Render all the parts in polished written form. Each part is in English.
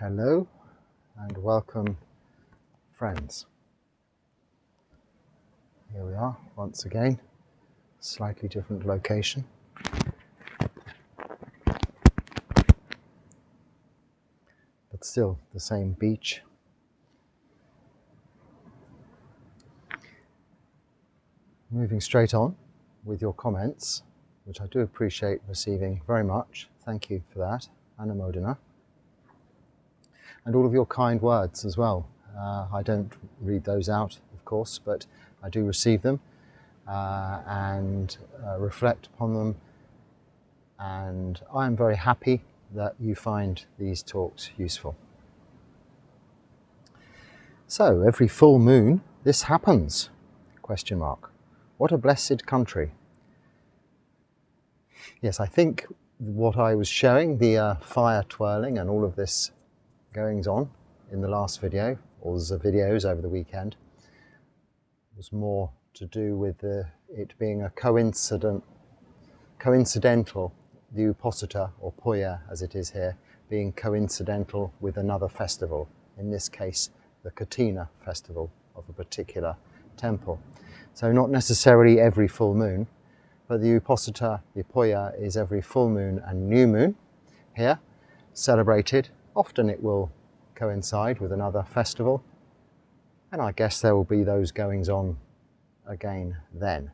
Hello and welcome, friends. Here we are once again, slightly different location. But still the same beach. Moving straight on with your comments, which I do appreciate receiving very much. Thank you for that, Anumodana. And all of your kind words as well. I don't read those out, of course, but I do receive them and reflect upon them. And I am very happy that you find these talks useful. So, every full moon, this happens? ? What a blessed country. Yes, I think what I was showing, the fire twirling and all of this goings on in the last video, or the videos over the weekend, was more to do with it being a coincidental, the Uposita, or Puya as it is here, being coincidental with another festival, in this case the Katina festival of a particular temple. So not necessarily every full moon, but the Uposita, the Puya, is every full moon and new moon here, celebrated. Often it will coincide with another festival, and I guess there will be those goings on again then.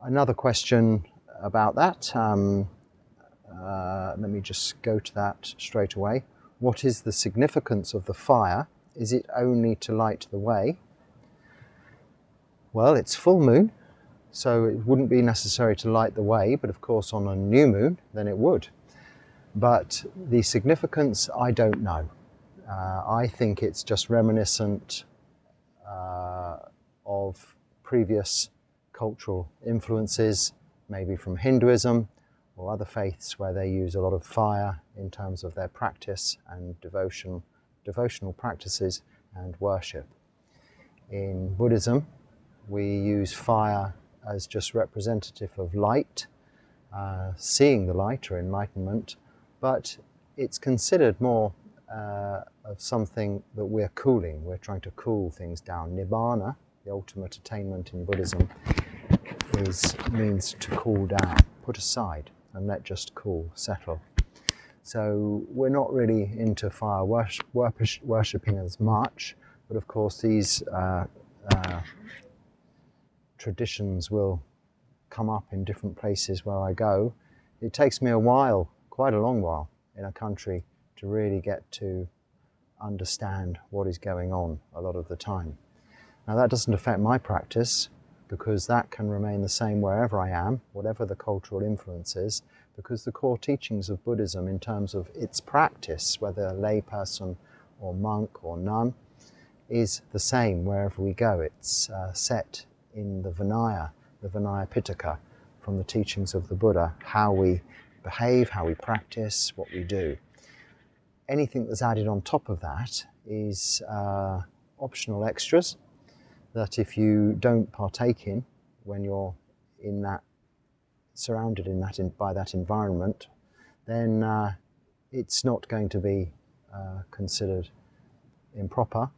Another question about that, let me just go to that straight away. What is the significance of the fire? Is it only to light the way? Well, it's full moon, so it wouldn't be necessary to light the way, but of course on a new moon then it would. But the significance, I don't know. I think it's just reminiscent of previous cultural influences, maybe from Hinduism or other faiths where they use a lot of fire in terms of their practice and devotional practices and worship. In Buddhism, we use fire as just representative of light, seeing the light or enlightenment, but it's considered more of something that we're cooling. We're trying to cool things down. Nibbana, the ultimate attainment in Buddhism, means to cool down, put aside, and let just cool, settle. So we're not really into fire worshipping as much, but of course these traditions will come up in different places where I go. It takes me a while, quite a long while, in a country to really get to understand what is going on a lot of the time. Now that doesn't affect my practice, because that can remain the same wherever I am, whatever the cultural influence is, because the core teachings of Buddhism in terms of its practice, whether lay person or monk or nun, is the same wherever we go. It's set in the Vinaya Pitaka, from the teachings of the Buddha, how we behave, how we practice, what we do. Anything that's added on top of that is optional extras that if you don't partake in when you're in that, surrounded in that, by that environment, then it's not going to be considered improper,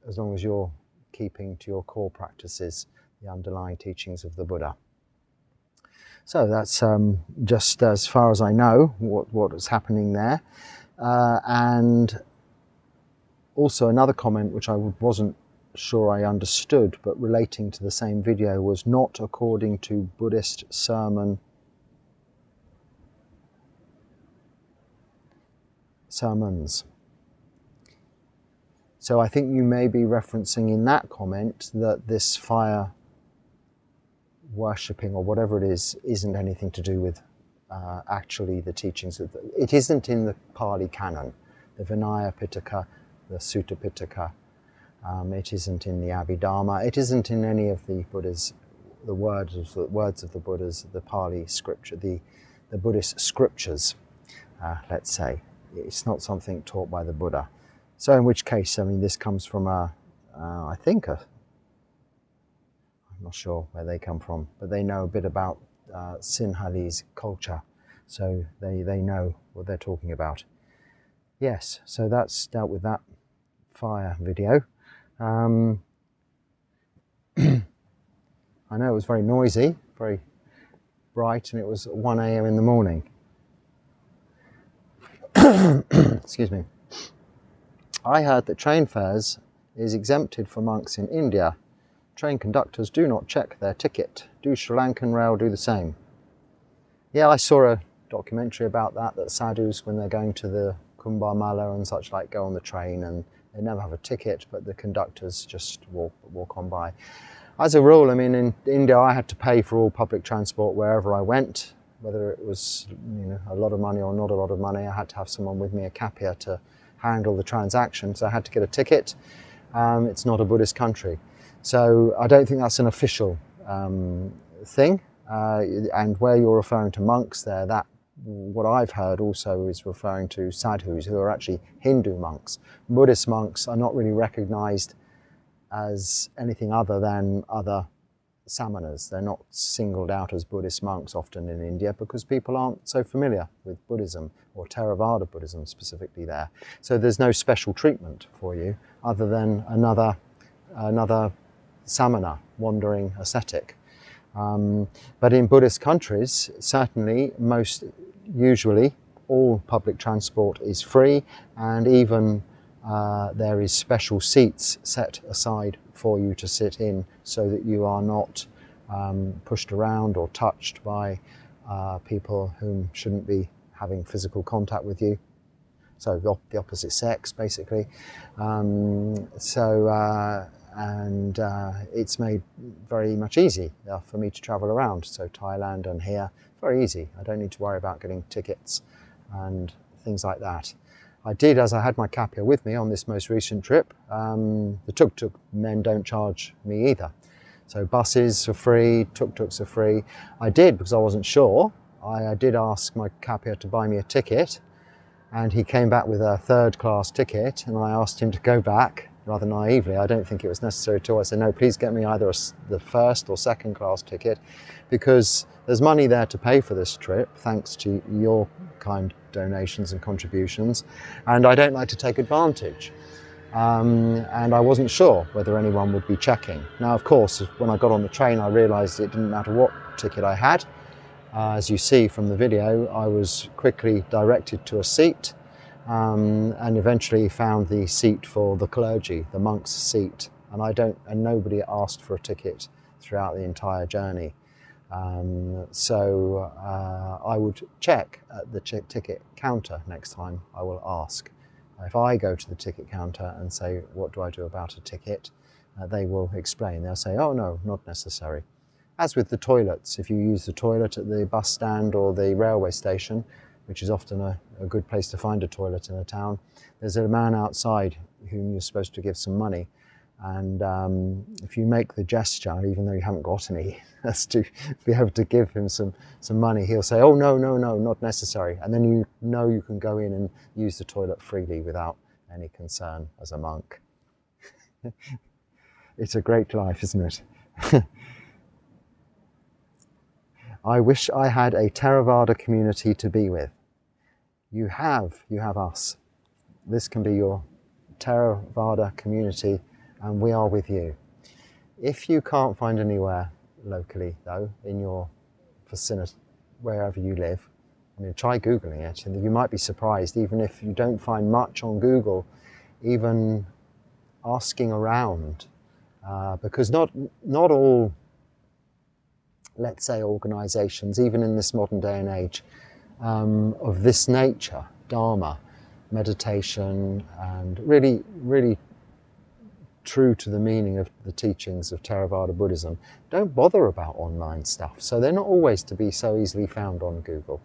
as long as you're keeping to your core practices, the underlying teachings of the Buddha. So that's just as far as I know what is happening there. And also another comment which I wasn't sure I understood, but relating to the same video, was not according to Buddhist sermons. So I think you may be referencing in that comment that this fire worshipping or whatever it is isn't anything to do with actually the teachings of it isn't in the Pali canon, the Vinaya Pitaka, the Sutta Pitaka. It isn't in the Abhidharma. It isn't in any of the Buddha's, the words of the Buddha's, the Pali scripture, the Buddhist scriptures. Let's say it's not something taught by the Buddha. So in which case, I mean, this comes from I'm not sure where they come from, but they know a bit about Sinhalese culture, so they know what they're talking about. Yes, so that's dealt with that fire video. I know it was very noisy, very bright, and it was 1 a.m. in the morning. Excuse me. I heard that train fares is exempted for monks in India. Train conductors do not check their ticket. Do Sri Lankan Rail do the same? Yeah, I saw a documentary about that sadhus, when they're going to the Kumbh Mela and such like, go on the train and they never have a ticket, but the conductors just walk on by. As a rule, I mean, in India I had to pay for all public transport wherever I went, whether it was, you know, a lot of money or not a lot of money. I had to have someone with me, a kapia, to handle the transaction, so I had to get a ticket. It's not a Buddhist country, so I don't think that's an official thing. And where you're referring to monks there, that what I've heard also is referring to sadhus, who are actually Hindu monks. Buddhist monks are not really recognized as anything other than other samanas. They're not singled out as Buddhist monks often in India because people aren't so familiar with Buddhism, or Theravada Buddhism specifically there. So there's no special treatment for you other than another samana, wandering ascetic. But in Buddhist countries, certainly, usually all public transport is free, and even there is special seats set aside for you to sit in, so that you are not pushed around or touched by people whom shouldn't be having physical contact with you. So the opposite sex, basically. It's made very much easy for me to travel around. So Thailand and here, very easy. I don't need to worry about getting tickets and things like that. I did, as I had my kapia with me on this most recent trip. The tuk-tuk men don't charge me either. So buses are free, tuk-tuks are free. I did, because I wasn't sure, I did ask my kapia to buy me a ticket, and he came back with a third-class ticket, and I asked him to go back, rather naively. I don't think it was necessary at all. I said, no, please get me either the first or second-class ticket, because there's money there to pay for this trip, thanks to your kind donations and contributions, and I don't like to take advantage. And I wasn't sure whether anyone would be checking. Now, of course, when I got on the train, I realised it didn't matter what ticket I had. As you see from the video, I was quickly directed to a seat, and eventually found the seat for the clergy, the monk's seat. And nobody asked for a ticket throughout the entire journey. So I would check at the ticket counter next time. I will ask. If I go to the ticket counter and say, what do I do about a ticket? They will explain. They'll say, oh no, not necessary. As with the toilets, if you use the toilet at the bus stand or the railway station, which is often a good place to find a toilet in a town, there's a man outside whom you're supposed to give some money. And if you make the gesture, even though you haven't got any, as to be able to give him some money, he'll say, oh, no, not necessary. And then you know you can go in and use the toilet freely without any concern as a monk. It's a great life, isn't it? I wish I had a Theravada community to be with. You have us. This can be your Theravada community, and we are with you. If you can't find anywhere locally, though, in your vicinity, wherever you live, I mean, try Googling it, and you might be surprised, even if you don't find much on Google, even asking around, because not all, let's say, organizations, even in this modern day and age, of this nature, Dharma, meditation, and really true to the meaning of the teachings of Theravada Buddhism, don't bother about online stuff. So they're not always to be so easily found on Google.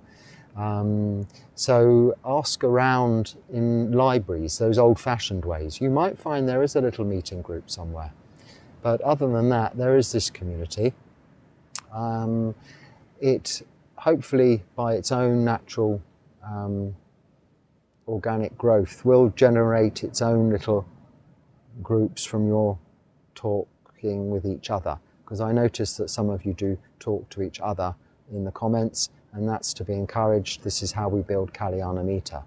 So ask around in libraries, those old-fashioned ways. You might find there is a little meeting group somewhere. But other than that, there is this community. It, hopefully, by its own natural organic growth, will generate its own little groups from your talking with each other, because I notice that some of you do talk to each other in the comments, and that's to be encouraged. This is how we build Kalyanamita.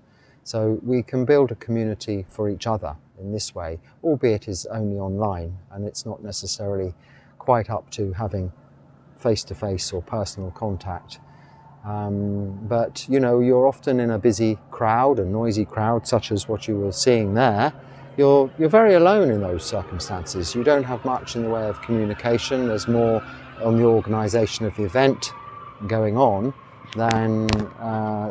So we can build a community for each other in this way, albeit it's only online and it's not necessarily quite up to having face-to-face or personal contact. But you know, you're often in a busy crowd, a noisy crowd, such as what you were seeing there. You're very alone in those circumstances. You don't have much in the way of communication. There's more on the organisation of the event going on than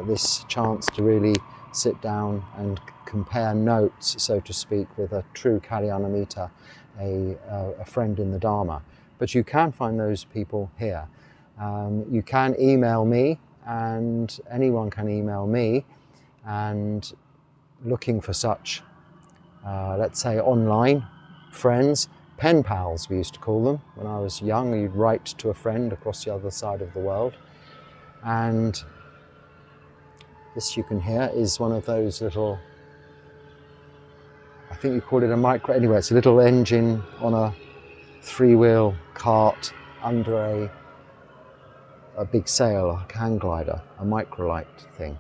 this chance to really sit down and compare notes, so to speak, with a true Kalyanamitta, a friend in the Dharma. But you can find those people here. You can email me, and anyone can email me, and looking for such, let's say, online friends, pen pals we used to call them. When I was young, you'd write to a friend across the other side of the world. And this you can hear is one of those little, I think you call it a micro, anyway, it's a little engine on a three-wheel cart under a big sail, a hang glider, a microlight thing,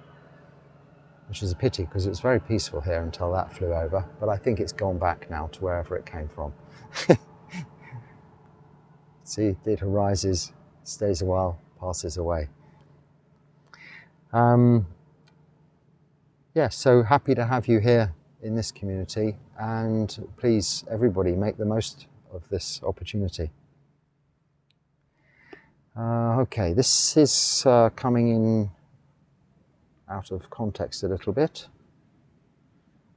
which is a pity because it was very peaceful here until that flew over, but I think it's gone back now to wherever it came from. See, it arises, stays a while, passes away. Yes, so happy to have you here in this community, and please, everybody, make the most of this opportunity. Okay, this is coming in out of context a little bit.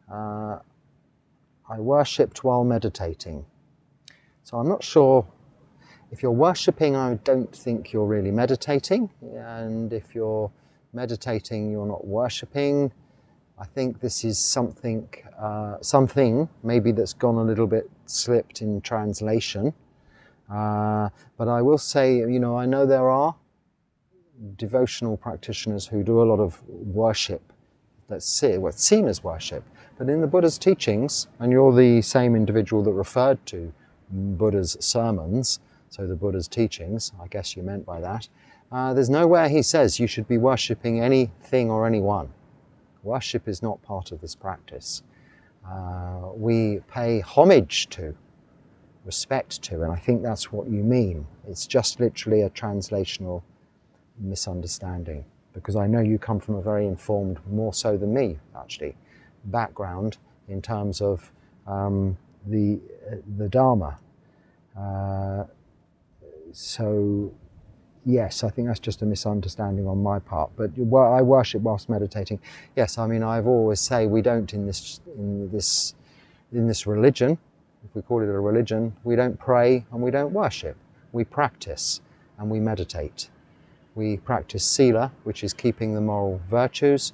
I worshipped while meditating. So I'm not sure, if you're worshipping, I don't think you're really meditating, and if you're meditating, you're not worshipping. I think this is something maybe that's gone a little bit slipped in translation. But I will say, you know, I know there are devotional practitioners who do a lot of worship that's seen as worship. But in the Buddha's teachings, and you're the same individual that referred to Buddha's sermons, so the Buddha's teachings, I guess you meant by that, there's nowhere he says you should be worshipping anything or anyone. Worship is not part of this practice. We pay homage to, respect to, and I think that's what you mean. It's just literally a translational misunderstanding, because I know you come from a very informed, more so than me actually, background in terms of the Dharma. So yes, I think that's just a misunderstanding on my part. But I worship whilst meditating. Yes, I mean, I've always say we don't in this religion, if we call it a religion, we don't pray and we don't worship. We practice and we meditate. We practice sila, which is keeping the moral virtues,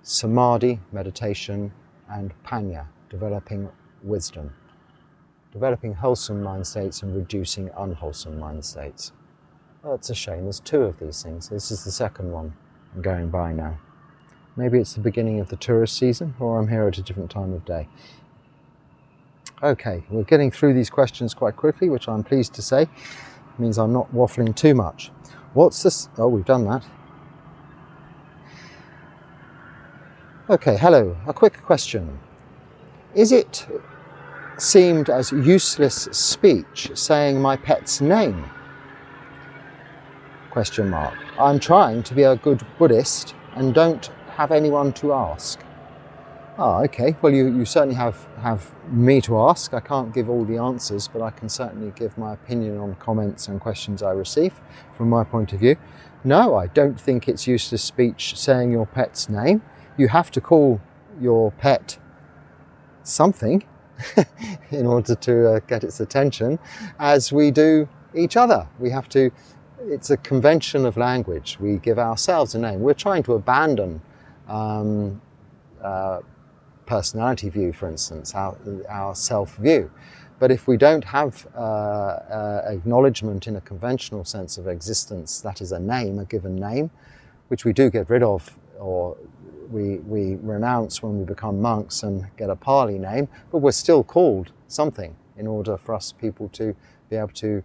samadhi, meditation, and panya, developing wisdom, developing wholesome mind states and reducing unwholesome mind states. Well, it's a shame. There's two of these things. This is the second one I'm going by now. Maybe it's the beginning of the tourist season, or I'm here at a different time of day. Okay, we're getting through these questions quite quickly, which I'm pleased to say. It means I'm not waffling too much. What's this? Oh, we've done that. Okay, hello. A quick question. Is it seemed as useless speech saying my pet's name? Question mark. I'm trying to be a good Buddhist and don't have anyone to ask. Ah, okay. Well, you certainly have me to ask. I can't give all the answers, but I can certainly give my opinion on comments and questions I receive from my point of view. No, I don't think it's useless speech saying your pet's name. You have to call your pet something in order to get its attention, as we do each other. We have to. It's a convention of language. We give ourselves a name. We're trying to abandon personality view, for instance, our self-view. But if we don't have acknowledgement in a conventional sense of existence, that is a name, a given name, which we do get rid of, or we renounce when we become monks and get a Pali name, but we're still called something in order for us people to be able to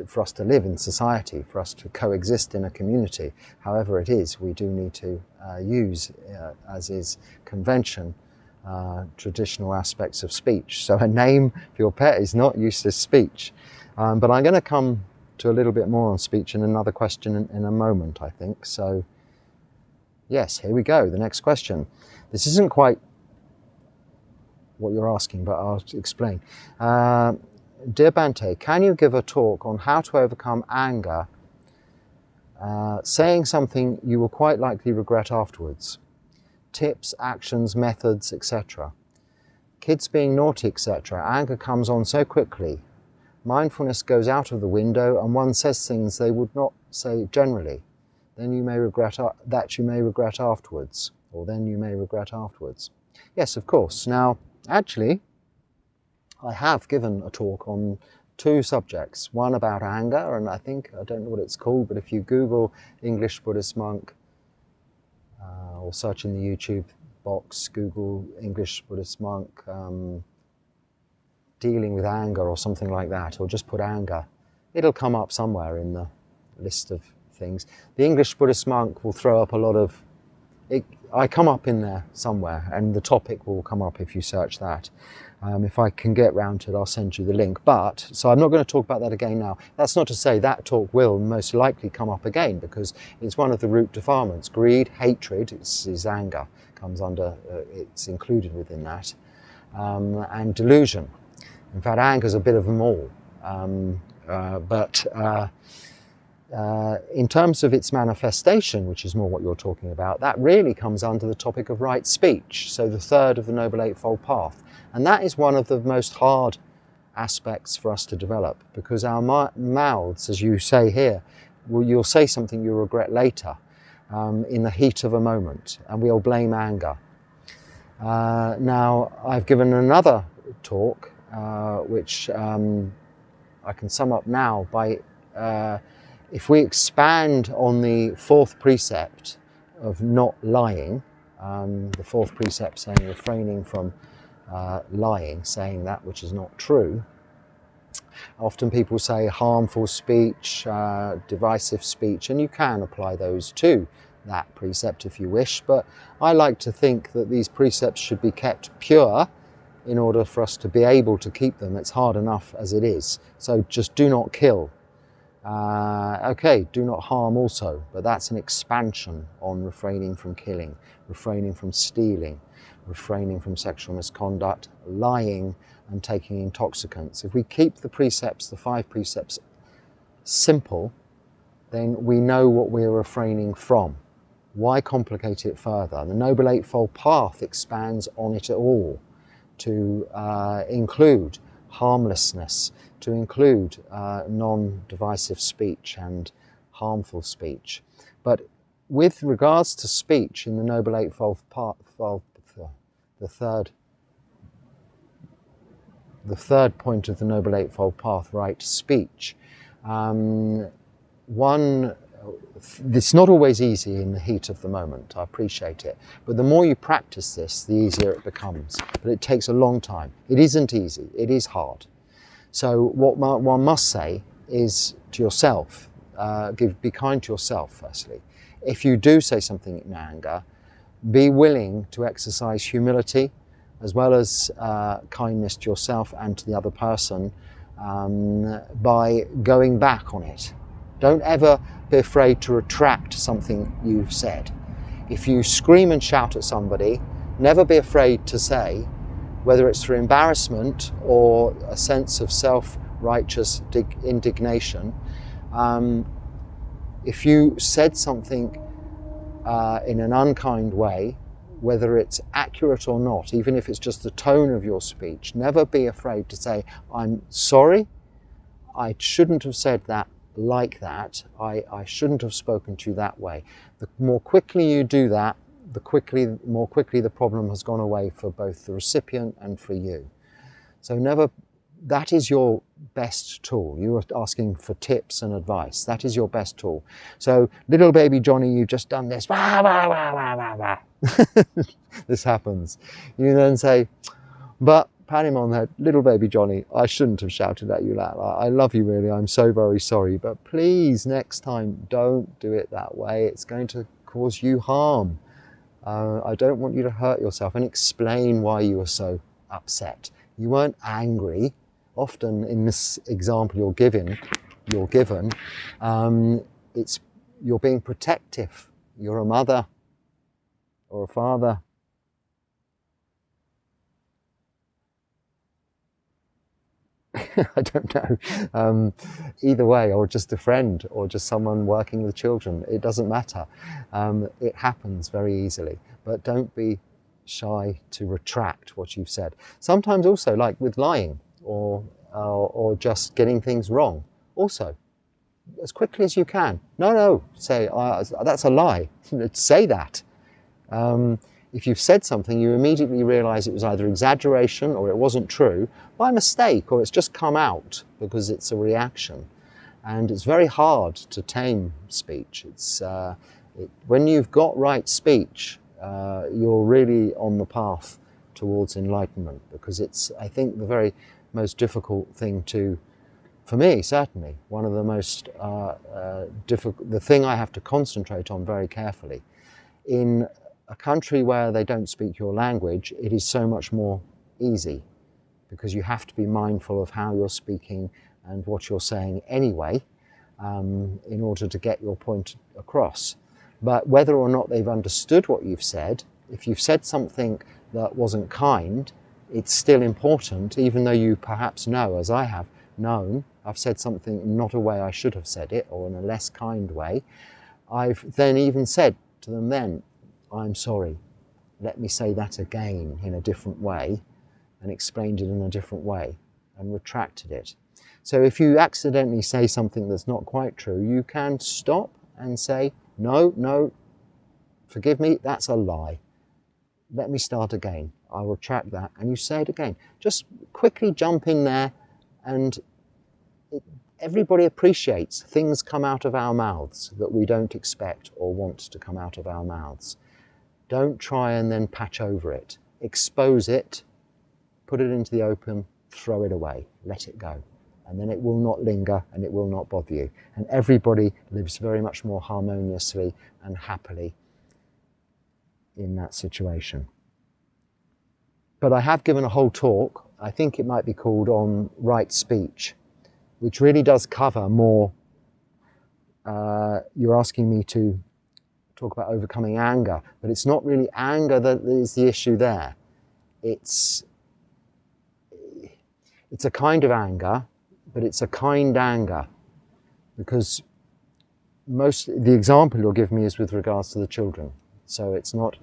for us to live in society, for us to coexist in a community, however it is, we do need to use, as is convention, traditional aspects of speech. So a name for your pet is not useless speech. But I'm going to come to a little bit more on speech in another question in a moment, I think. So yes, here we go. The next question. This isn't quite what you're asking, but I'll explain. Dear Bhante, can you give a talk on how to overcome anger, saying something you will quite likely regret afterwards? Tips, actions, methods, etc. Kids being naughty, etc. Anger comes on so quickly. Mindfulness goes out of the window and one says things they would not say generally. Then you may regret that you may regret afterwards, or then you may regret afterwards. Yes, of course. Now, actually, I have given a talk on two subjects. One about anger, and I don't know what it's called, but if you Google English Buddhist Monk, or search in the YouTube box, Google English Buddhist Monk, dealing with anger or something like that, or just put anger, it'll come up somewhere in the list of things. The English Buddhist Monk will throw up a lot of, I come up in there somewhere, and the topic will come up if you search that. If I can get round to it, I'll send you the link. But, so I'm not going to talk about that again now. That's not to say that talk will most likely come up again, because it's one of the root defilements. Greed, hatred, is anger, comes under, it's included within that, and delusion. In fact, anger is a bit of them all. In terms of its manifestation, which is more what you're talking about, that really comes under the topic of right speech, so the third of the Noble Eightfold Path. And that is one of the most hard aspects for us to develop, because our mouths, as you say here, you'll say something you'll regret later, in the heat of a moment, and we'll blame anger. Now, I've given another talk, which I can sum up now by, if we expand on the fourth precept of not lying, the fourth precept saying refraining from lying, saying that which is not true. Often people say harmful speech, divisive speech, and you can apply those to that precept if you wish, but I like to think that these precepts should be kept pure in order for us to be able to keep them. It's hard enough as it is. So just do not kill. Okay, do not harm also, but that's an expansion on refraining from killing, refraining from stealing, refraining from sexual misconduct, lying, and taking intoxicants. If we keep the precepts, the 5 precepts, simple, then we know what we're refraining from. Why complicate it further? The Noble Eightfold Path expands on it all to include harmlessness, to include non-divisive speech and harmful speech. But with regards to speech in the Noble Eightfold Path, the third point of the Noble Eightfold Path, right speech, it's not always easy in the heat of the moment, I appreciate it, but the more you practice this, the easier it becomes. But it takes a long time. It isn't easy, it is hard. So what one must say is to yourself, be kind to yourself firstly. If you do say something in anger, be willing to exercise humility as well as kindness to yourself and to the other person by going back on it. Don't ever be afraid to retract something you've said. If you scream and shout at somebody, never be afraid to say, whether it's for embarrassment or a sense of self-righteous indignation, if you said something in an unkind way, whether it's accurate or not, even if it's just the tone of your speech, never be afraid to say, I'm sorry, I shouldn't have said that like that, I shouldn't have spoken to you that way. The more quickly you do that, the more quickly the problem has gone away for both the recipient and for you. So that is your best tool. You were asking for tips and advice. That is your best tool. So, little baby Johnny, you've just done this. Wah, wah, wah, wah, wah, wah. This happens. You then say, but pat him on the head. Little baby Johnny, I shouldn't have shouted at you that. I love you really, I'm so very sorry, but please next time don't do it that way. It's going to cause you harm. I don't want you to hurt yourself, and explain why you were so upset. You weren't angry. Often in this example you're given, it's you're being protective. You're a mother or a father. I don't know. Either way, or just a friend, or just someone working with children. It doesn't matter. It happens very easily. But don't be shy to retract what you've said. Sometimes also, like with lying or just getting things wrong. Also, as quickly as you can. No, say, that's a lie. Say that. If you've said something, you immediately realise it was either exaggeration or it wasn't true by mistake, or it's just come out because it's a reaction. And it's very hard to tame speech. When you've got right speech, you're really on the path towards enlightenment, because it's, I think, the very most difficult thing for me, certainly, one of the most difficult, the thing I have to concentrate on very carefully. In a country where they don't speak your language, it is so much more easy, because you have to be mindful of how you're speaking and what you're saying anyway, in order to get your point across. But whether or not they've understood what you've said, if you've said something that wasn't kind, it's still important, even though you perhaps know, as I have known, I've said something not a way I should have said it, or in a less kind way. I've then even said to them then, I'm sorry, let me say that again in a different way, and explained it in a different way, and retracted it. So if you accidentally say something that's not quite true, you can stop and say, no, forgive me, that's a lie. Let me start again. I'll retract that, and you say it again. Just quickly jump in there, and everybody appreciates things come out of our mouths that we don't expect or want to come out of our mouths. Don't try and then patch over it. Expose it, put it into the open, throw it away, let it go. And then it will not linger and it will not bother you. And everybody lives very much more harmoniously and happily in that situation. But I have given a whole talk, I think it might be called On Right Speech, which really does cover more. You're asking me to talk about overcoming anger, but it's not really anger that is the issue there. It's a kind of anger, but it's a kind anger, because the example you'll give me is with regards to the children. So it's not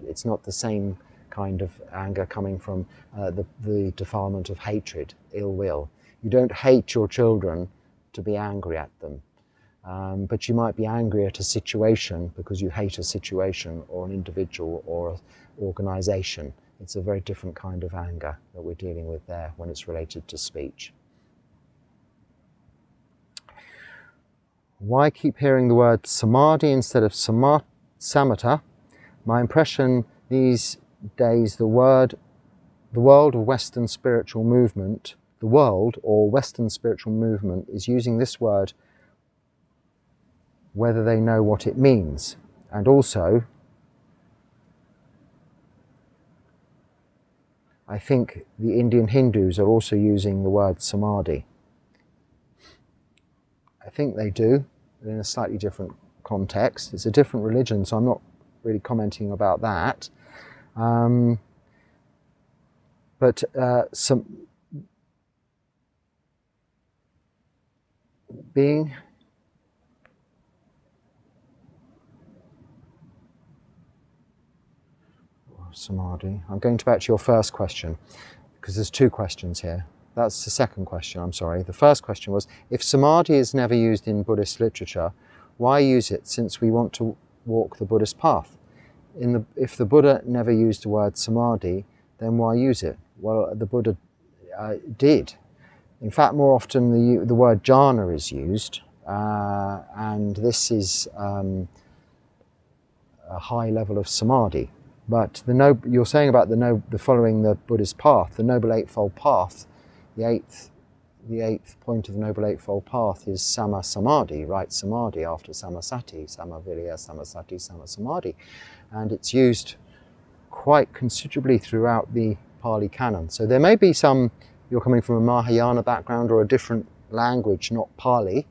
the same kind of anger coming from the defilement of hatred, ill will. You don't hate your children to be angry at them. But you might be angry at a situation because you hate a situation or an individual or an organisation. It's a very different kind of anger that we're dealing with there when it's related to speech. Why keep hearing the word samadhi instead of samatha? My impression these days, the world of Western spiritual movement, the world or Western spiritual movement is using this word whether they know what it means. And also, I think the Indian Hindus are also using the word samadhi. I think they do, but in a slightly different context. It's a different religion, so I'm not really commenting about that. But being samadhi. I'm going back to your first question, because there's two questions here. That's the second question, I'm sorry. The first question was, if samadhi is never used in Buddhist literature, why use it since we want to walk the Buddhist path? If the Buddha never used the word samadhi, then why use it? Well, the Buddha did. In fact, more often the word jhana is used, and this is a high level of samadhi. But you're saying about the following the Buddhist path, the Noble Eightfold Path, the eighth point of the Noble Eightfold Path is Sama Samadhi, right Samadhi after Samasati, Samavirya, Samasati, Sama Samadhi. And it's used quite considerably throughout the Pali Canon. So there may be some, you're coming from a Mahayana background or a different language, not Pali,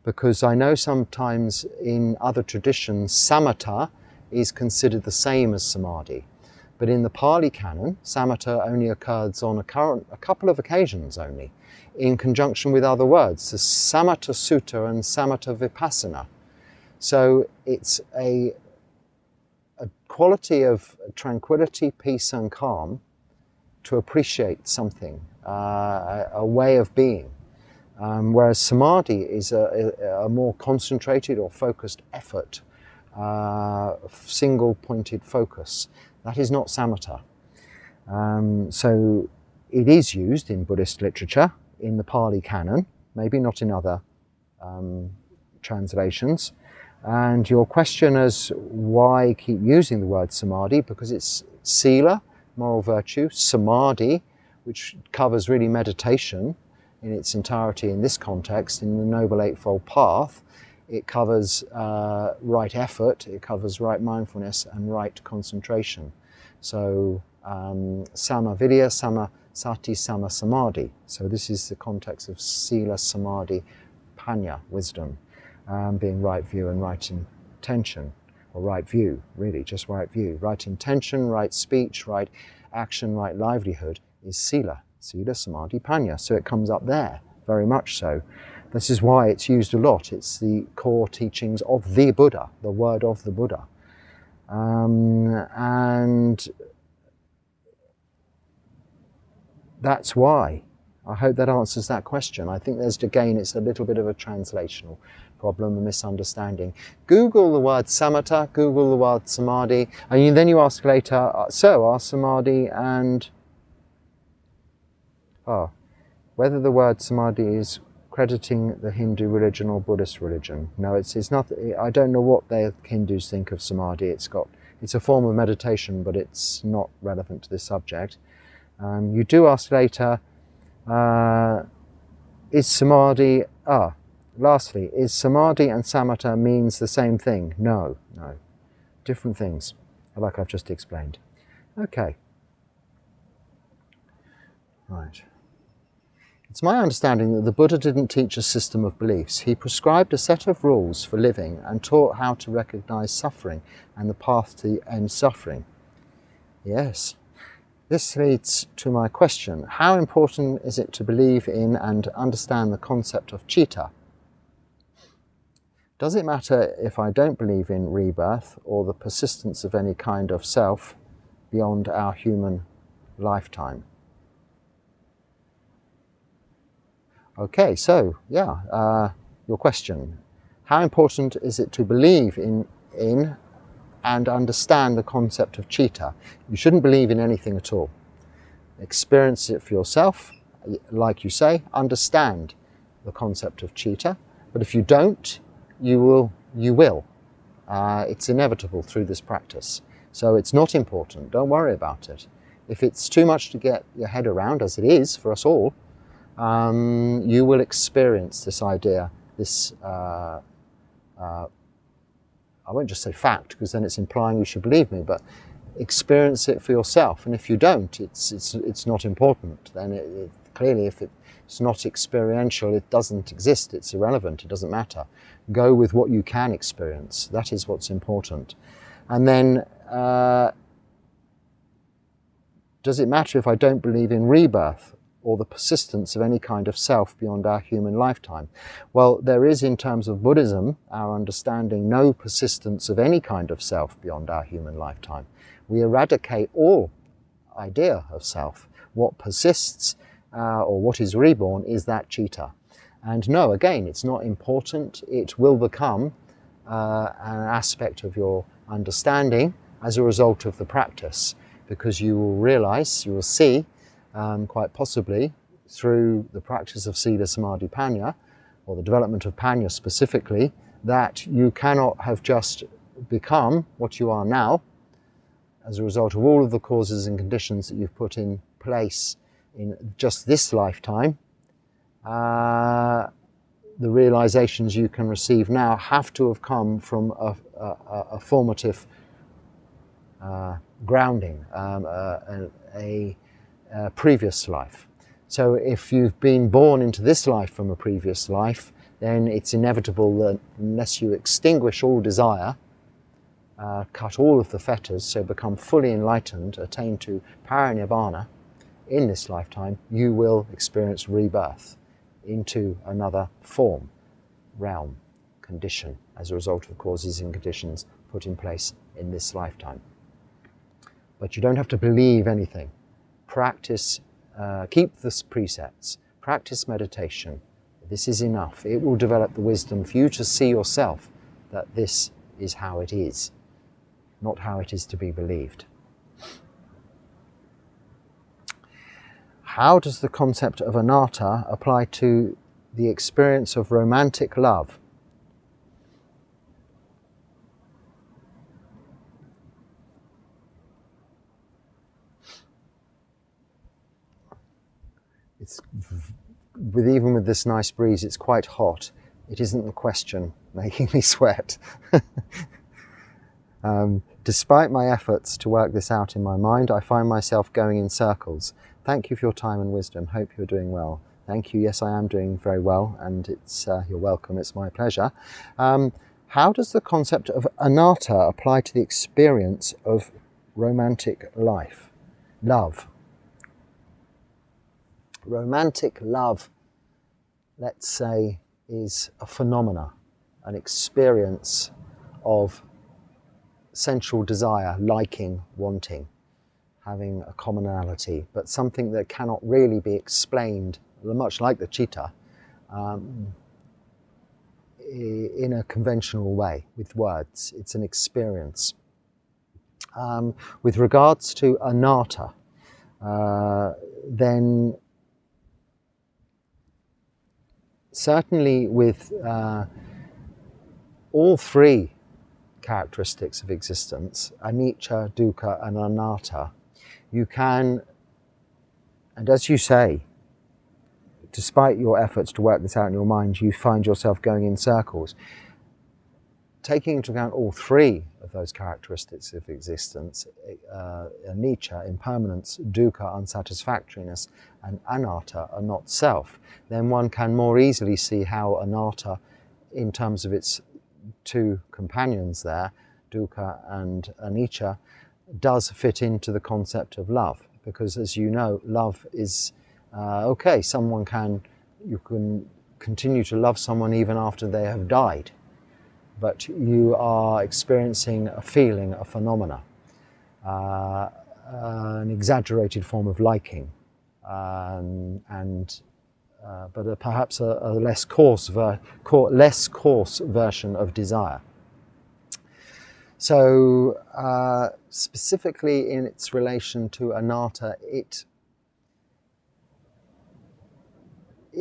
because I know sometimes in other traditions, samatha is considered the same as samadhi. But in the Pali Canon, samatha only occurs on a couple of occasions only, in conjunction with other words, the Samatha Sutta and Samatha Vipassana. So it's a quality of tranquility, peace and calm to appreciate something, a way of being. Whereas samadhi is a more concentrated or focused effort, single-pointed focus. That is not samatha. So it is used in Buddhist literature, in the Pali Canon, maybe not in other translations. And your question is why keep using the word samadhi? Because it's sila, moral virtue, samadhi, which covers really meditation in its entirety in this context, in the Noble Eightfold Path. It covers right effort, it covers right mindfulness and right concentration. So sama vidya, sama sati, sama samadhi. So this is the context of sila, samadhi, panya, wisdom, being right view and right intention, or right view, really, just right view. Right intention, right speech, right action, right livelihood is sila, sila, samadhi, panya. So it comes up there, very much so. This is why it's used a lot. It's the core teachings of the Buddha, the word of the Buddha. And that's why. I hope that answers that question. I think it's a little bit of a translational problem, a misunderstanding. Google the word samatha, Google the word samadhi, and then you ask later, so are samadhi and... whether the word samadhi is crediting the Hindu religion or Buddhist religion. No, it's not. I don't know what the Hindus think of samadhi. It's a form of meditation, but it's not relevant to this subject. You do ask later, is samadhi... lastly, is samadhi and samatha means the same thing? No. Different things, like I've just explained. Okay. Right. It's my understanding that the Buddha didn't teach a system of beliefs. He prescribed a set of rules for living and taught how to recognize suffering and the path to end suffering. Yes. This leads to my question. How important is it to believe in and understand the concept of citta? Does it matter if I don't believe in rebirth or the persistence of any kind of self beyond our human lifetime? Okay, so, your question. How important is it to believe in and understand the concept of citta? You shouldn't believe in anything at all. Experience it for yourself, like you say, understand the concept of citta, but if you don't, you will. It's inevitable through this practice. So it's not important, don't worry about it. If it's too much to get your head around, as it is for us all, you will experience this idea, this, I won't just say fact, because then it's implying you should believe me, but experience it for yourself. And if you don't, it's not important. Then clearly, if it's not experiential, it doesn't exist, it's irrelevant, it doesn't matter. Go with what you can experience. That is what's important. And then, does it matter if I don't believe in rebirth or the persistence of any kind of self beyond our human lifetime? Well, there is, in terms of Buddhism, our understanding, no persistence of any kind of self beyond our human lifetime. We eradicate all idea of self. What persists, or what is reborn, is that citta. And no, again, it's not important. It will become an aspect of your understanding as a result of the practice, because you will realize, you will see, quite possibly through the practice of Sila Samadhi Panya, or the development of Panya specifically, that you cannot have just become what you are now as a result of all of the causes and conditions that you've put in place in just this lifetime, the realizations you can receive now have to have come from a formative grounding, a previous life. So if you've been born into this life from a previous life, then it's inevitable that unless you extinguish all desire, cut all of the fetters, so become fully enlightened, attain to parinirvana in this lifetime, you will experience rebirth into another form, realm, condition, as a result of causes and conditions put in place in this lifetime. But you don't have to believe anything. Practice, keep the precepts, practice meditation. This is enough. It will develop the wisdom for you to see yourself that this is how it is, not how it is to be believed. How does the concept of anatta apply to the experience of romantic love? Even with this nice breeze, it's quite hot. It isn't the question making me sweat. Despite my efforts to work this out in my mind, I find myself going in circles. Thank you for your time and wisdom. Hope you're doing well. Thank you. Yes, I am doing very well, and it's you're welcome. It's my pleasure. How does the concept of anatta apply to the experience of romantic love? Romantic love, let's say, is a phenomena, an experience of sensual desire, liking, wanting, having a commonality, but something that cannot really be explained, much like the citta, in a conventional way, with words. It's an experience. With regards to anatta, then certainly with all three characteristics of existence, anicca, dukkha and anatta, you can, and as you say, despite your efforts to work this out in your mind, you find yourself going in circles. Taking into account all three of those characteristics of existence, anicca, impermanence, dukkha, unsatisfactoriness, and anatta, are not self, then one can more easily see how anatta, in terms of its two companions there, dukkha and anicca, does fit into the concept of love. Because as you know, love is, okay, you can continue to love someone even after they have died. But you are experiencing a feeling, a phenomena, an exaggerated form of liking, but perhaps a less coarse version of desire. So specifically in its relation to anatta, it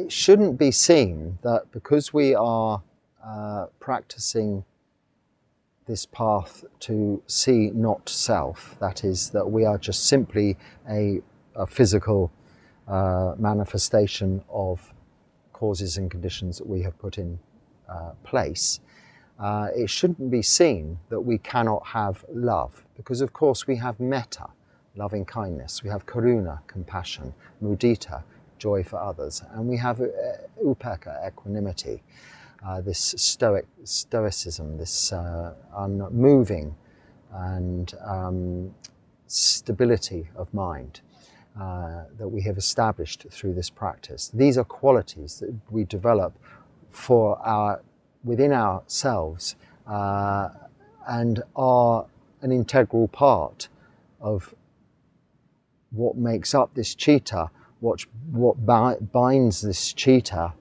shouldn't be seen that because we are practicing this path to see not self, that is, that we are just simply a physical manifestation of causes and conditions that we have put in place, it shouldn't be seen that we cannot have love, because of course we have metta, loving kindness, we have karuna, compassion, mudita, joy for others, and we have upekkha, equanimity, this stoicism, this unmoving and stability of mind that we have established through this practice. These are qualities that we develop within ourselves and are an integral part of what makes up this citta, what binds this citta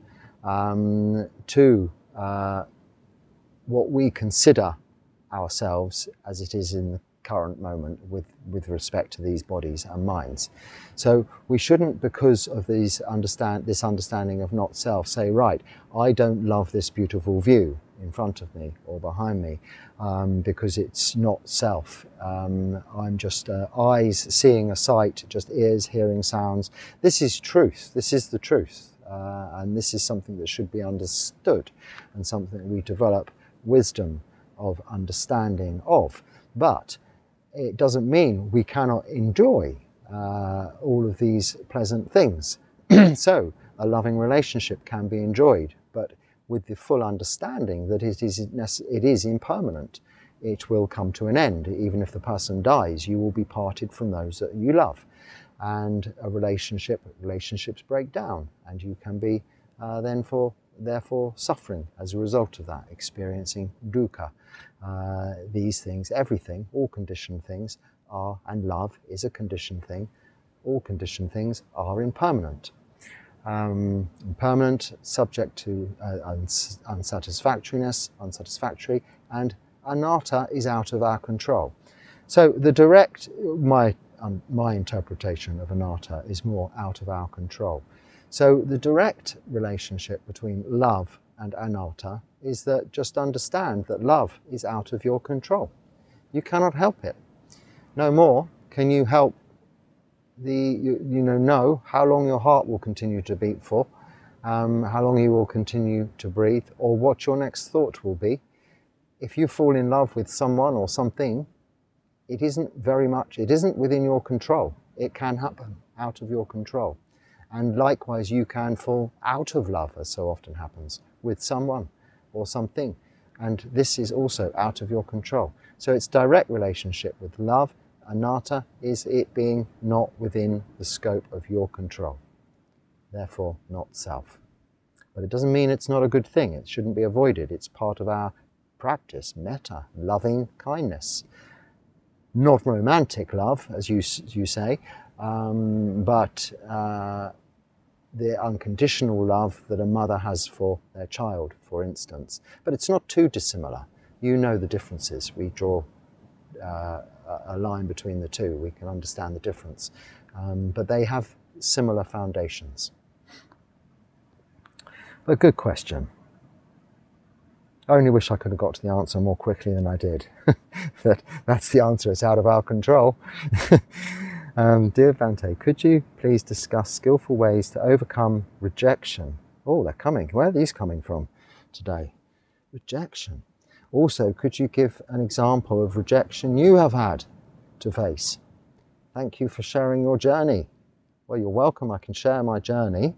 to what we consider ourselves as it is in the current moment with respect to these bodies and minds. So we shouldn't, because of this understanding of not self, say, right, I don't love this beautiful view. in front of me or behind me, because it's not self. I'm just eyes seeing a sight, just ears hearing sounds. This is truth. This is the truth. And this is something that should be understood, and something we develop wisdom of understanding of. But it doesn't mean we cannot enjoy all of these pleasant things. So a loving relationship can be enjoyed, but with the full understanding that it is impermanent. It will come to an end. Even if the person dies, you will be parted from those that you love. And relationships break down, and you can be therefore suffering as a result of that, experiencing dukkha. These things, everything, all conditioned things are, and love is a conditioned thing, all conditioned things are impermanent. Impermanent, subject to unsatisfactoriness, unsatisfactory, and anatta is out of our control. So the direct, my interpretation of anatta is more out of our control. So the direct relationship between love and anatta is that just understand that love is out of your control. You cannot help it. No more can you help know how long your heart will continue to beat for, how long you will continue to breathe, or what your next thought will be. If you fall in love with someone or something, it isn't within your control. It can happen out of your control. And likewise, you can fall out of love, as so often happens, with someone or something. And this is also out of your control. So it's direct relationship with love. Anatta is it being not within the scope of your control. Therefore, not self. But it doesn't mean it's not a good thing. It shouldn't be avoided. It's part of our practice, metta, loving kindness. Not romantic love, as you say, but the unconditional love that a mother has for their child, for instance. But it's not too dissimilar. You know the differences. We draw a line between the two. We can understand the difference. But they have similar foundations. But good question. I only wish I could have got to the answer more quickly than I did. That's the answer. It's out of our control. Dear Bhante, could you please discuss skillful ways to overcome rejection? Oh, they're coming. Where are these coming from today? Rejection. Also, could you give an example of rejection you have had to face? Thank you for sharing your journey. Well, you're welcome. I can share my journey.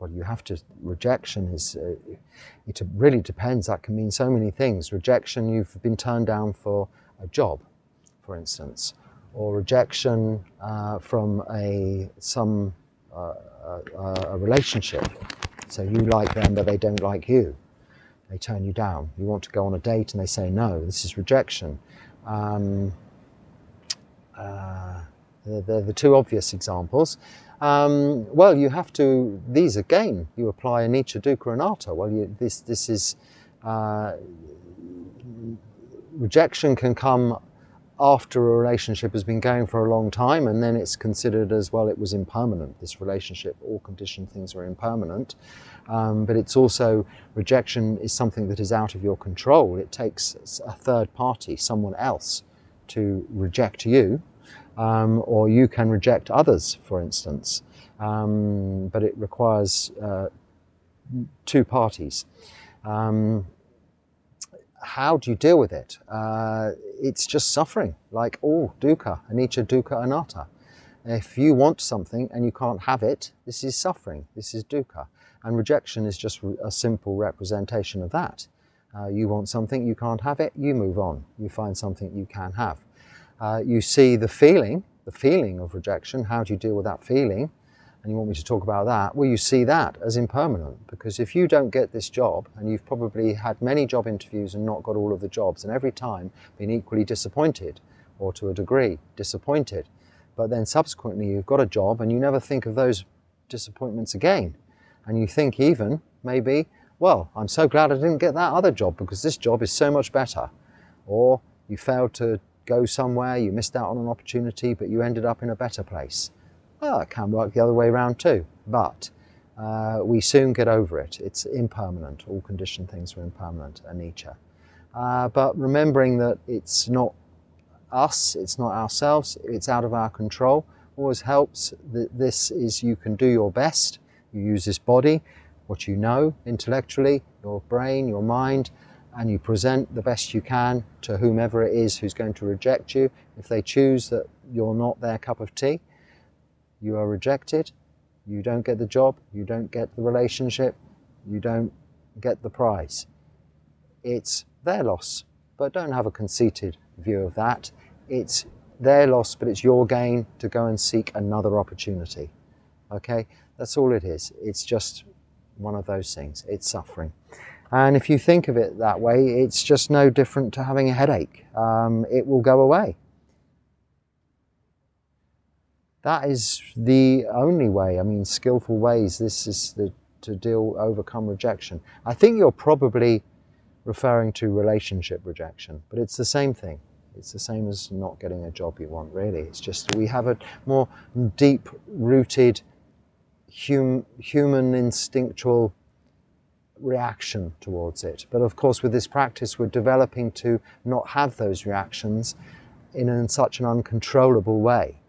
Well, you have to, rejection is, it really depends. That can mean so many things. Rejection, you've been turned down for a job, for instance, or rejection from a relationship. So you like them, but they don't like you. They turn you down. You want to go on a date and they say no. This is rejection. They're the two obvious examples. Well, you have to, these again, you apply anicca, dukkha, anatta. Well, this is, rejection can come after a relationship has been going for a long time, and then it's considered as, well, it was impermanent, this relationship, all conditioned things are impermanent. But it's also, rejection is something that is out of your control. It takes a third party, someone else, to reject you. Or you can reject others, for instance, but it requires two parties. How do you deal with it? It's just suffering, like all dukkha, anicca, dukkha, anatta. If you want something and you can't have it, this is suffering, this is dukkha. And rejection is just a simple representation of that. You want something, you can't have it, you move on. You find something you can have. You see the feeling of rejection. How do you deal with that feeling? And you want me to talk about that? Well, you see that as impermanent, because if you don't get this job, and you've probably had many job interviews and not got all of the jobs, and every time been equally disappointed, or to a degree disappointed, but then subsequently you've got a job and you never think of those disappointments again. And you think even, maybe, well, I'm so glad I didn't get that other job because this job is so much better. Or you failed to go somewhere, you missed out on an opportunity, but you ended up in a better place. Well, it can work the other way around too, but we soon get over it. It's impermanent. All conditioned things are impermanent, anicca. But remembering that it's not us, it's not ourselves, it's out of our control, always helps. This is, you can do your best. You use this body, what you know intellectually, your brain, your mind, and you present the best you can to whomever it is who's going to reject you. If they choose that you're not their cup of tea, you are rejected. You don't get the job, you don't get the relationship, you don't get the prize. It's their loss, but don't have a conceited view of that. It's their loss, but it's your gain to go and seek another opportunity. Okay, that's all it is. It's just one of those things. It's suffering. And if you think of it that way, it's just no different to having a headache. It will go away. That is the only way, I mean, skillful ways, this is to overcome rejection. I think you're probably referring to relationship rejection, but it's the same thing. It's the same as not getting a job you want, really. It's just we have a more deep-rooted human instinctual reaction towards it. But of course, with this practice, we're developing to not have those reactions in such an uncontrollable way,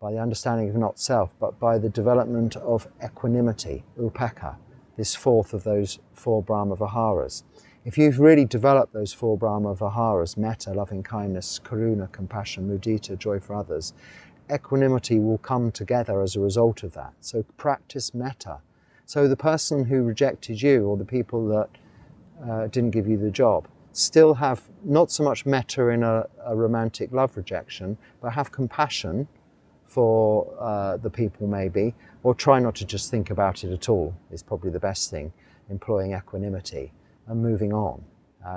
by the understanding of not self, but by the development of equanimity, upekkha, this fourth of those 4 Brahma Viharas. If you've really developed those 4 Brahma Viharas, metta, loving kindness, karuna, compassion, mudita, joy for others, equanimity will come together as a result of that. So practice metta. So the person who rejected you, or the people that didn't give you the job, still have not so much metta in a romantic love rejection, but have compassion for the people maybe, or try not to just think about it at all is probably the best thing, employing equanimity and moving on,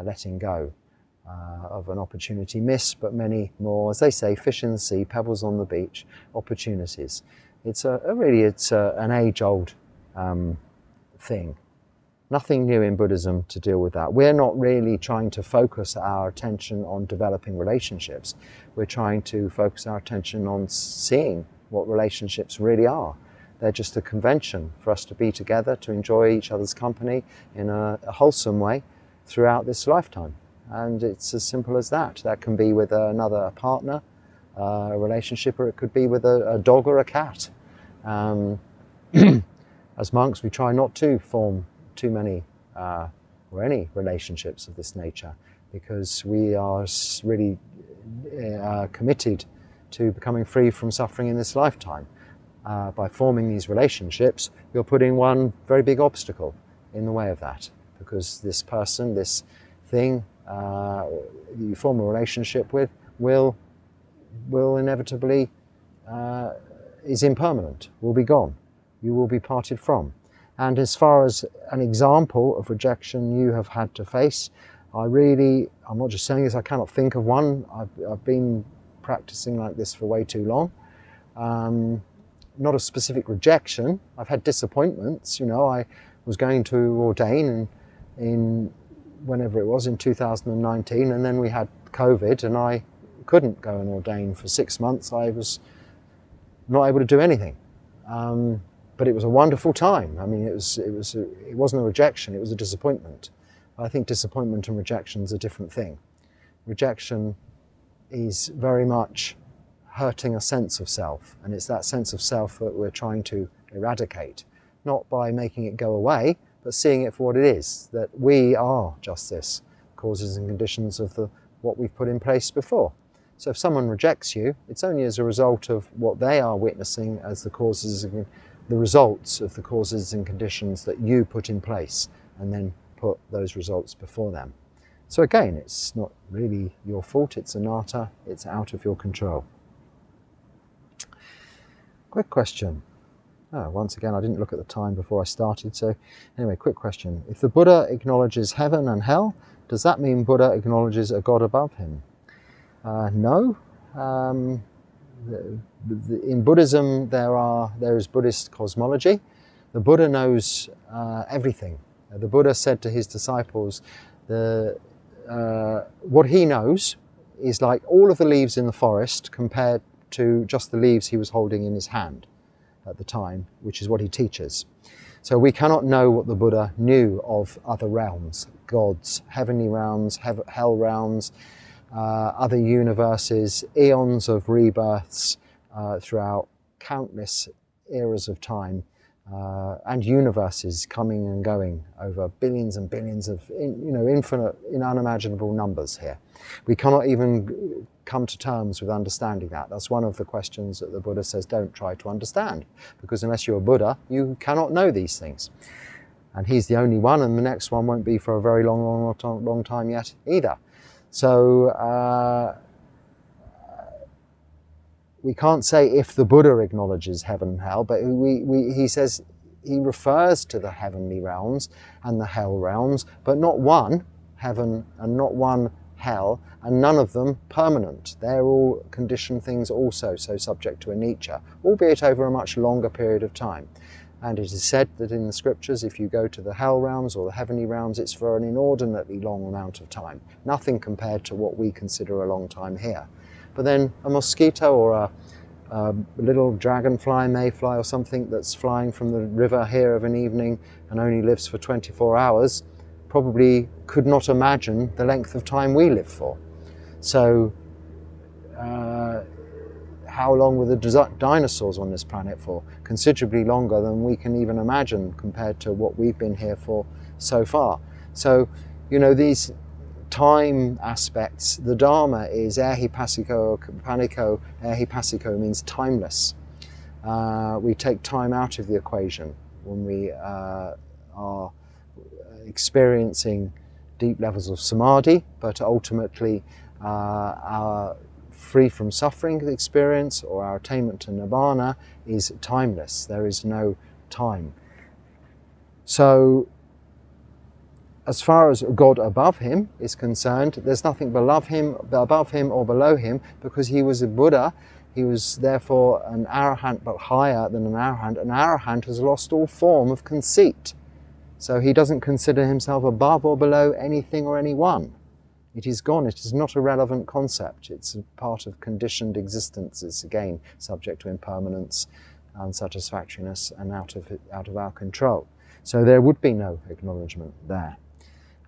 letting go of an opportunity missed, but many more, as they say, fish in the sea, pebbles on the beach, opportunities. It's an age-old thing. Nothing new in Buddhism to deal with that. We're not really trying to focus our attention on developing relationships. We're trying to focus our attention on seeing what relationships really are. They're just a convention for us to be together, to enjoy each other's company in a wholesome way throughout this lifetime. And it's as simple as that. That can be with another partner, a relationship, or it could be with a dog or a cat. As monks, we try not to form too many or any relationships of this nature, because we are really committed to becoming free from suffering in this lifetime. By forming these relationships, you're putting one very big obstacle in the way of that, because this person, this thing you form a relationship with will inevitably is impermanent, will be gone. You will be parted from. And as far as an example of rejection you have had to face, I'm not just saying this, I cannot think of one. I've been practicing like this for way too long. Not a specific rejection. I've had disappointments. You know, I was going to ordain in whenever it was, in 2019, and then we had COVID and I couldn't go and ordain for 6 months. I was not able to do anything. But it was a wonderful time. I mean, it wasn't a rejection, it was a disappointment. I think disappointment and rejection is a different thing. Rejection is very much hurting a sense of self, and it's that sense of self that we're trying to eradicate, not by making it go away, but seeing it for what it is, that we are just this, causes and conditions of what we've put in place before. So if someone rejects you, it's only as a result of what they are witnessing as the results of the causes and conditions that you put in place, and then put those results before them. So again, it's not really your fault, it's anatta, it's out of your control. Quick question. Once again, I didn't look at the time before I started, so anyway, quick question. If the Buddha acknowledges heaven and hell, does that mean Buddha acknowledges a God above him? No. In Buddhism, there is Buddhist cosmology. The Buddha knows everything. The Buddha said to his disciples, what he knows is like all of the leaves in the forest compared to just the leaves he was holding in his hand at the time, which is what he teaches. So we cannot know what the Buddha knew of other realms, gods, heavenly realms, hell realms, other universes, eons of rebirths throughout countless eras of time, and universes coming and going over billions and billions of, infinite, unimaginable numbers here. We cannot even come to terms with understanding that. That's one of the questions that the Buddha says, don't try to understand, because unless you're a Buddha, you cannot know these things. And he's the only one, and the next one won't be for a very long time yet either. So we can't say if the Buddha acknowledges heaven and hell, but he says he refers to the heavenly realms and the hell realms, but not one heaven and not one hell, and none of them permanent. They're all conditioned things also, so subject to anicca, albeit over a much longer period of time. And it is said that in the scriptures, if you go to the hell realms or the heavenly realms, it's for an inordinately long amount of time. Nothing compared to what we consider a long time here. But then a mosquito or a little dragonfly, mayfly or something that's flying from the river here of an evening and only lives for 24 hours, probably could not imagine the length of time we live for. So how long were the dinosaurs on this planet for? Considerably longer than we can even imagine compared to what we've been here for so far. So, these time aspects, the Dharma is ehipassiko, paniko. Ehipassiko means timeless. We take time out of the equation when we are experiencing deep levels of samadhi, but ultimately our free from suffering experience or our attainment to nibbana is timeless. There is no time. So as far as God above him is concerned, there's nothing above him or below him, because he was a Buddha. He was therefore an arahant, but higher than an arahant. An arahant has lost all form of conceit. So he doesn't consider himself above or below anything or anyone. It is gone. It is not a relevant concept. It's a part of conditioned existence. It's again subject to impermanence, unsatisfactoriness, and out of our control. So there would be no acknowledgement there.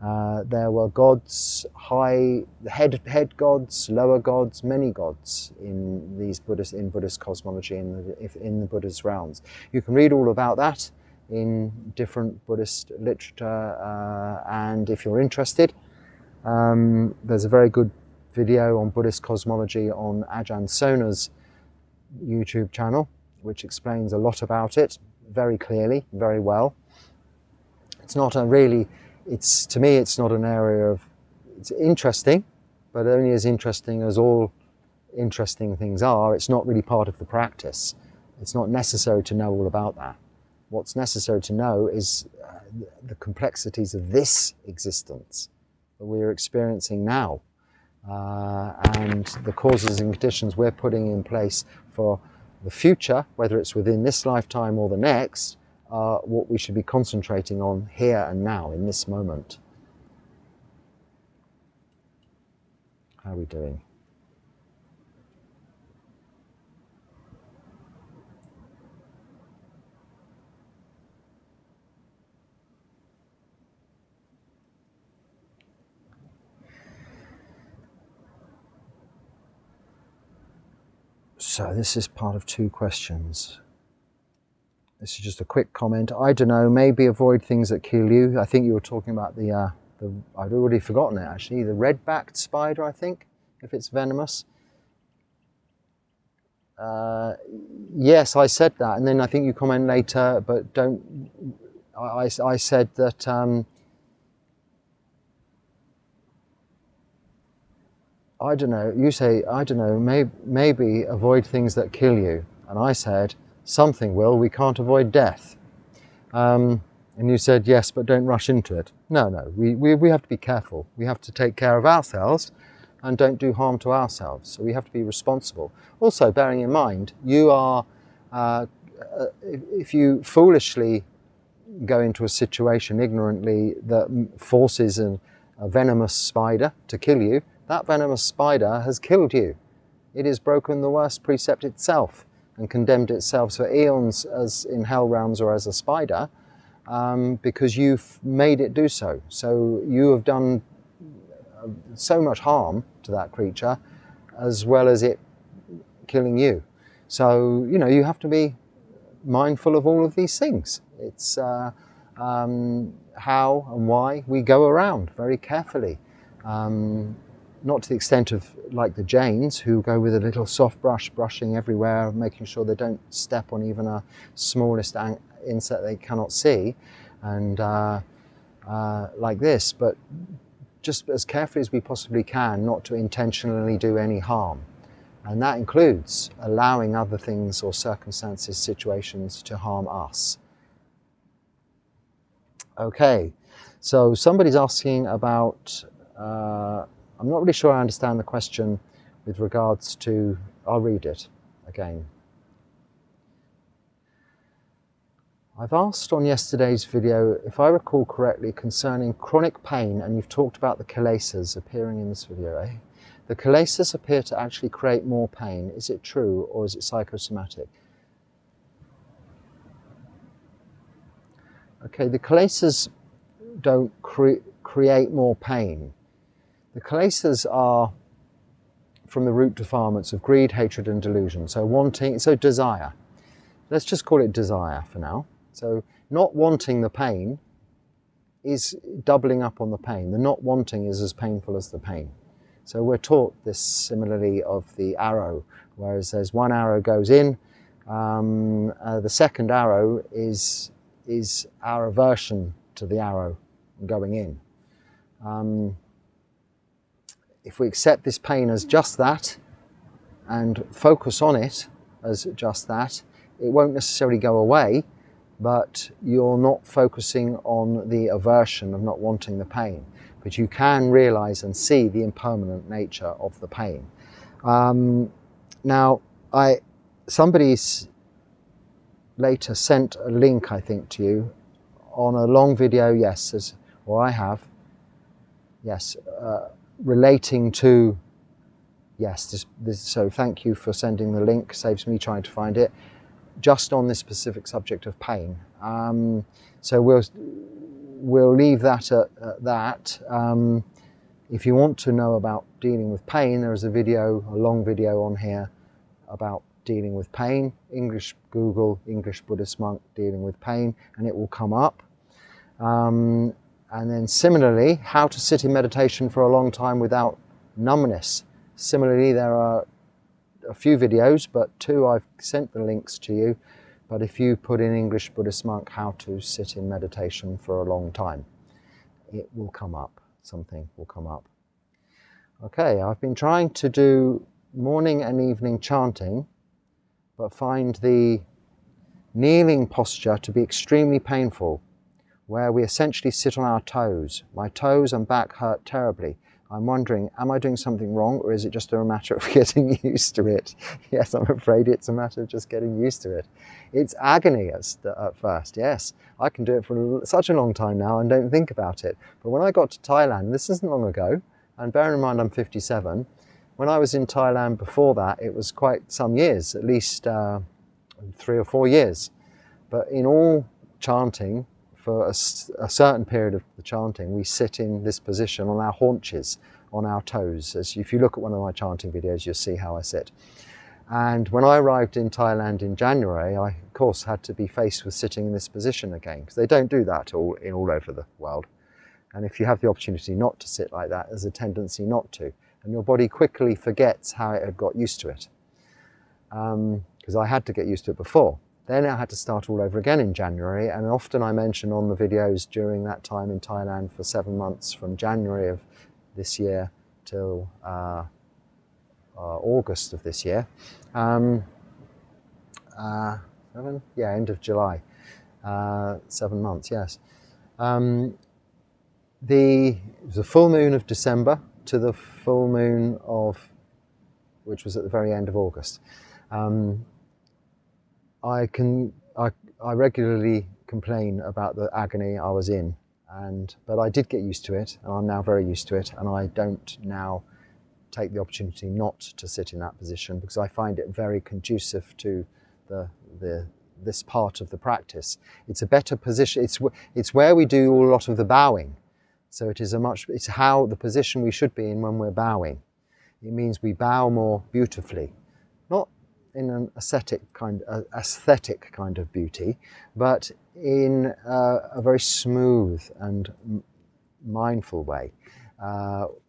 There were gods, head gods, lower gods, many gods in Buddhist cosmology, in the Buddhist realms. You can read all about that in different Buddhist literature, and if you're interested, there's a very good video on Buddhist cosmology on Ajahn Sona's YouTube channel, which explains a lot about it very clearly, very well. It's not to me, it's not an area of, it's interesting, but only as interesting as all interesting things are. It's not really part of the practice. It's not necessary to know all about that. What's necessary to know is the complexities of this existence that we're experiencing now, and the causes and conditions we're putting in place for the future, whether it's within this lifetime or the next, are what we should be concentrating on here and now, in this moment. How are we doing? So this is part of 2 questions. This is just a quick comment. I don't know, maybe avoid things that kill you. I think you were talking about the I'd already forgotten it actually, the red-backed spider, I think, if it's venomous. Yes, I said that, and then I think you comment later, but don't, I said that I don't know, you say, I don't know, maybe avoid things that kill you. And I said, something will, we can't avoid death. And you said, yes, but don't rush into it. No, we have to be careful. We have to take care of ourselves and don't do harm to ourselves. So we have to be responsible. Also, bearing in mind, you are, if you foolishly go into a situation ignorantly that forces a venomous spider to kill you, that venomous spider has killed you. It has broken the worst precept itself and condemned itself for eons as in hell realms or as a spider, because you've made it do so. So you have done so much harm to that creature as well as it killing you. So, you know, you have to be mindful of all of these things. It's how and why we go around very carefully. Not to the extent of like the Jains, who go with a little soft brush, brushing everywhere, making sure they don't step on even a smallest insect they cannot see, and like this, but just as carefully as we possibly can not to intentionally do any harm. And that includes allowing other things or circumstances, situations to harm us. Okay, so somebody's asking about, I'm not really sure I understand the question with regards to, I'll read it again. I've asked on yesterday's video, if I recall correctly, concerning chronic pain, and you've talked about the kilesas appearing in this video, eh? The kilesas appear to actually create more pain. Is it true, or is it psychosomatic? Okay, the kilesas don't create more pain. The kilesas are from the root defilements of greed, hatred and delusion. So wanting, so desire. Let's just call it desire for now. So not wanting the pain is doubling up on the pain. The not wanting is as painful as the pain. So we're taught this similarly of the arrow, whereas there's one arrow goes in, the second arrow is our aversion to the arrow going in. If we accept this pain as just that and focus on it as just that, it won't necessarily go away, but you're not focusing on the aversion of not wanting the pain. But you can realize and see the impermanent nature of the pain. Now, somebody's later sent a link, I think, to you on a long video, yes, or I have, yes, relating to, yes, so thank you for sending the link, saves me trying to find it, just on this specific subject of pain. So we'll leave that at that. If you want to know about dealing with pain, there is a long video on here about dealing with pain. Google English Buddhist Monk dealing with pain, and it will come up. And then similarly, how to sit in meditation for a long time without numbness. Similarly, there are a few videos, but 2 I've sent the links to you. But if you put in English Buddhist Monk, how to sit in meditation for a long time, it will come up. Something will come up. Okay, I've been trying to do morning and evening chanting, but find the kneeling posture to be extremely painful, where we essentially sit on our toes. My toes and back hurt terribly. I'm wondering, am I doing something wrong, or is it just a matter of getting used to it? Yes, I'm afraid it's a matter of just getting used to it. It's agony at first, yes. I can do it for such a long time now and don't think about it. But when I got to Thailand, this isn't long ago, and bearing in mind I'm 57, when I was in Thailand before that, it was quite some years, at least 3 or 4 years. But in all chanting, for a certain period of the chanting, we sit in this position on our haunches, on our toes. As if you look at one of my chanting videos, you'll see how I sit. And when I arrived in Thailand in January, I, of course, had to be faced with sitting in this position again, because they don't do that all over the world. And if you have the opportunity not to sit like that, there's a tendency not to. And your body quickly forgets how it had got used to it. Because I had to get used to it before. Then I had to start all over again in January, and often I mention on the videos during that time in Thailand for 7 months, from January of this year till August of this year. 7? Yeah, end of July. 7 months, yes. It was a full moon of December to the full moon of, which was at the very end of August. I regularly complain about the agony I was in, but I did get used to it, and I'm now very used to it, and I don't now take the opportunity not to sit in that position, because I find it very conducive to this part of the practice. It's a better position. It's where we do a lot of the bowing. So it's how the position we should be in when we're bowing. It means we bow more beautifully, not in an aesthetic kind of beauty, but in a very smooth and mindful way,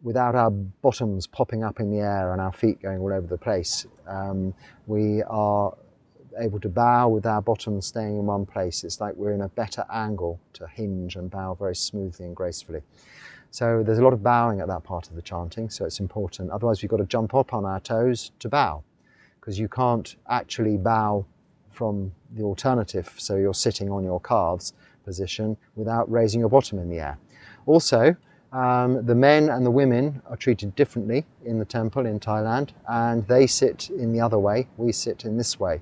without our bottoms popping up in the air and our feet going all over the place. We are able to bow with our bottoms staying in one place. It's like we're in a better angle to hinge and bow very smoothly and gracefully. So there's a lot of bowing at that part of the chanting, so it's important. Otherwise we've got to jump up on our toes to bow, because you can't actually bow from the alternative, so you're sitting on your calves position without raising your bottom in the air. Also, the men and the women are treated differently in the temple in Thailand, and they sit in the other way, we sit in this way.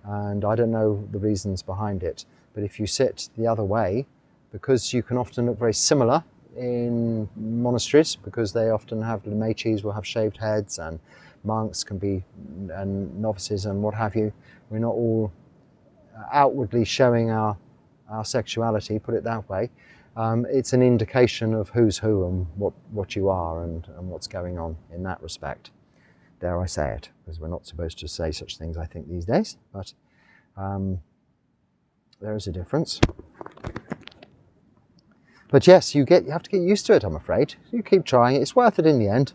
And I don't know the reasons behind it, but if you sit the other way, because you can often look very similar in monasteries, because they often have, the mechis will have shaved heads, and monks can be, and novices and what have you. We're not all outwardly showing our sexuality, put it that way. It's an indication of who's who and what you are and what's going on in that respect. Dare I say it, because we're not supposed to say such things, I think, these days, but there is a difference. But yes, you have to get used to it, I'm afraid. You keep trying, it's worth it in the end.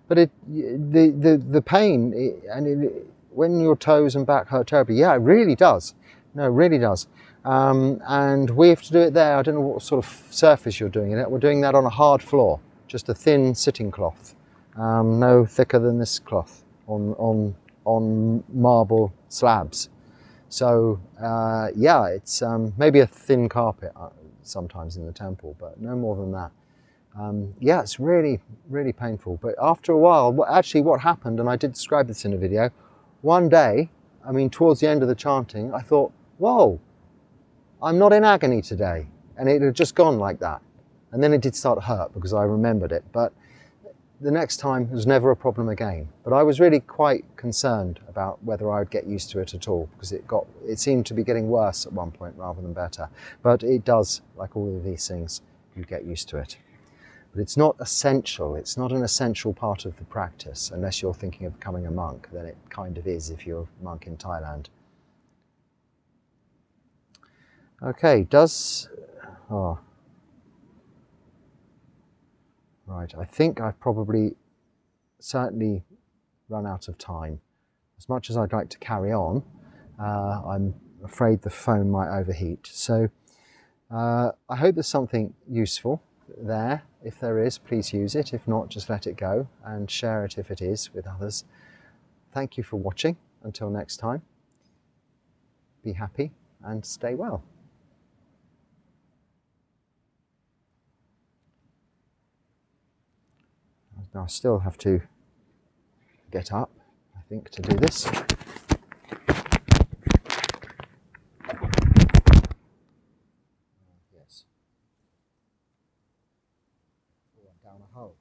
But the pain, when your toes and back hurt terribly, yeah, it really does. No, it really does. And we have to do it there. I don't know what sort of surface you're doing it. We're doing that on a hard floor, just a thin sitting cloth, no thicker than this cloth, on marble slabs. So yeah, it's maybe a thin carpet sometimes in the temple, but no more than that. Yeah, it's really, really painful. But after a while, actually what happened, and I did describe this in a video, one day, I mean, towards the end of the chanting, I thought, whoa, I'm not in agony today. And it had just gone like that. And then it did start to hurt because I remembered it. But the next time, it was never a problem again. But I was really quite concerned about whether I would get used to it at all, because it seemed to be getting worse at one point rather than better. But it does, like all of these things, you get used to it. But it's not essential. It's not an essential part of the practice, unless you're thinking of becoming a monk. Then it kind of is if you're a monk in Thailand. Okay, right, I think I've certainly run out of time. As much as I'd like to carry on, I'm afraid the phone might overheat. So I hope there's something useful there. If there is, please use it. If not, just let it go and share it if it is with others. Thank you for watching. Until next time, be happy and stay well. Now I still have to get up, I think, to do this. Yes. Oh, I'm down a hole.